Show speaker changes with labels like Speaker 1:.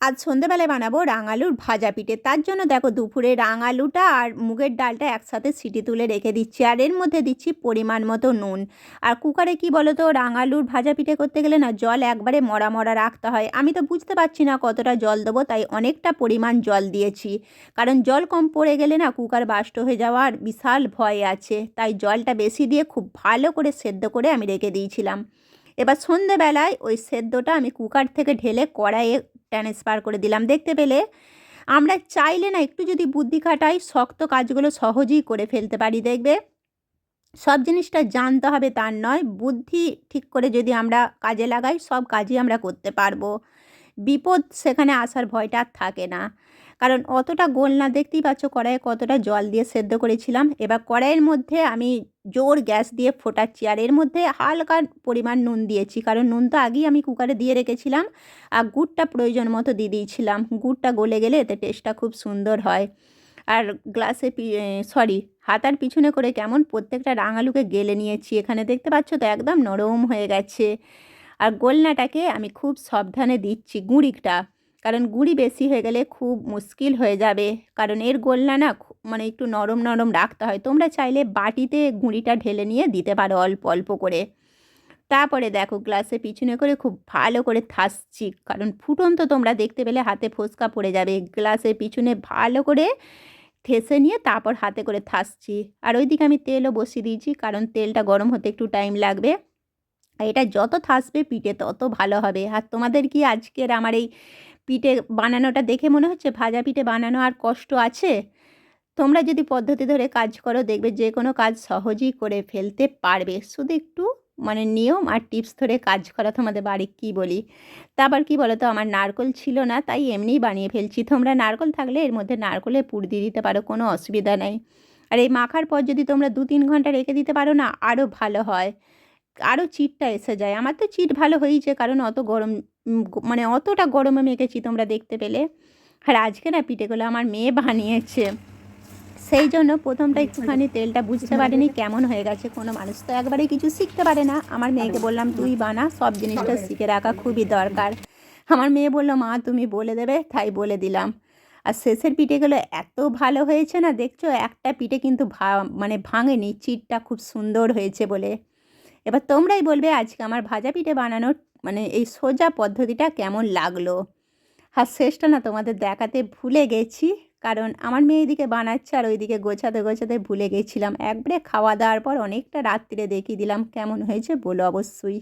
Speaker 1: আজ সন্ধেবেলায় বানাবো রাঙালুর ভাজা পিঠে। তার জন্য দেখো দুপুরে রাঙালুটা আর মুগের ডালটা একসাথে সিটি তুলে রেখে দিচ্ছি, আর এর মধ্যে দিচ্ছি পরিমাণ মতো নুন। আর কুকারে কি বলো তো, রাঙালুর ভাজা পিঠে করতে গেলে না জল একবারে মরা মরা রাখতে হয়। আমি তো বুঝতে পারছি না কতটা জল দেবো, তাই অনেকটা পরিমাণ জল দিয়েছি। কারণ জল কম পড়ে গেলে না কুকার বাস্ট হয়ে যাওয়ার বিশাল ভয় আছে, তাই জলটা বেশি দিয়ে খুব ভালো করে সেদ্ধ করে আমি রেখে দিয়েছিলাম। এবার সন্ধেবেলায় ওই সেদ্ধটা আমি কুকার থেকে ঢেলে কড়াইয়ে ট্রান্সফার করে দিলাম। দেখতে পেলে আমরা চাইলে না একটু যদি বুদ্ধি খাটাই শক্ত কাজগুলো সহজেই করে ফেলতে পারি। দেখবে সব জিনিসটা জানতে হবে তার নয়, বুদ্ধি ঠিক করে যদি আমরা কাজে লাগাই সব কাজই আমরা করতে পারবো। বিপদ সেখানে আসার ভয়টা আর থাকে না। কারণ অতটা গোল না, দেখতেই পাচ্ছ কড়াইয়ে কতটা জল দিয়ে সেদ্ধ করেছিলাম। এবার কড়াইয়ের মধ্যে আমি জোর গ্যাস দিয়ে ফোটাচ্ছি, আর এর মধ্যে হালকা পরিমাণ নুন দিয়েছি, কারণ নুন তো আগেই আমি কুকারে দিয়ে রেখেছিলাম। আর গুড়টা প্রয়োজন মতো দিয়ে দিয়েছিলাম, গুড়টা গলে গেলে এতে টেস্টটা খুব সুন্দর হয়। আর গ্লাসে হাতার পিছনে করে কেমন প্রত্যেকটা রাঙালুকে গেলে নিয়েছি, এখানে দেখতে পাচ্ছ তো একদম নরম হয়ে গেছে। আর গোলনাটাকে আমি খুব সাবধানে দিচ্ছি গুঁড়িটা, কারণ গুঁড়ি বেশি হয়ে গেলে খুব মুশকিল হয়ে যাবে। কারণ এর গোলনা না মানে একটু নরম নরম রাখতে হয়। তোমরা চাইলে বাটিতে গুঁড়িটা ঢেলে নিয়ে দিতে পারো অল্প অল্প করে। তারপরে দেখো গ্লাসে পিছনে করে খুব ভালো করে থাসছি, কারণ ফুটন্ত তোমরা দেখতে পেলে হাতে ফোসকা পড়ে যাবে। গ্লাসের পিছনে ভালো করে ঠেসে নিয়ে তারপর হাতে করে থাসছি। আর ওইদিকে আমি তেলও বসিয়ে দিয়েছি, কারণ তেলটা গরম হতে একটু টাইম লাগবে। আর এটা যত থাসবে পিঠে তত ভালো হবে। আর তোমাদের কি আজকের আমার এই পিঠে বানানোটা দেখে মনে হচ্ছে ভাজা পিঠে বানানো আর কষ্ট আছে? তোমরা যদি পদ্ধতি ধরে কাজ করো দেখবে যে কোনো কাজ সহজেই করে ফেলতে পারবে। শুধু একটু মানে নিয়ম আর টিপস ধরে কাজ করা, তোমাদের বাড়ি কি বলি। তা আবার কী বলো তো, আমার নারকেল ছিল না তাই এমনিই বানিয়ে ফেলছি। তোমরা নারকেল থাকলে এর মধ্যে নারকেলের পুর দিয়ে দিতে পারো, কোনো অসুবিধা নেই। আর এই মাখার পর যদি তোমরা 2-3 ঘন্টা রেখে দিতে পারো না, আরও ভালো হয়, আরও চিটটা এসে যায়। আমার তো চিট ভালো হয়েছে, কারণ অত গরম মানে অতটা গরমে মেখেছি তোমরা দেখতে পেলে। আর আজকে না পিঠেগুলো আমার মেয়ে বানিয়েছে, সেই জন্য প্রথমটা একটুখানি তেলটা বুঝতে পারিনি কেমন হয়ে গেছে। কোনো মানুষ তো একবারে কিছু শিখতে পারে না। আমার মেয়েকে বললাম তুই বানা, সব জিনিসটা শিখে রাখা খুবই দরকার। আমার মেয়ে বললো মা তুমি বলে দেবে, তাই বলে দিলাম। আর শেষের পিঠেগুলো এত ভালো হয়েছে না, দেখছো একটা পিঠে কিন্তু মানে ভাঙেনি, চিটটা খুব সুন্দর হয়েছে বলে। এবার তোমরাই বলবে আজকে আমার ভাজা পিঠে বানানোর মানে এই সোজা পদ্ধতিটা কেমন লাগলো। আর শেষটা না তোমাদের দেখাতে ভুলে গেছি, কারণ আমার মেয়ে এদিকে বানাচ্ছে আর ওইদিকে গোছাতে গোছাতে ভুলে গেছিলাম। একবারে খাওয়া দাওয়ার পর অনেকটা রাত্রিরে দেখিয়ে দিলাম। কেমন হয়েছে বলো অবশ্যই।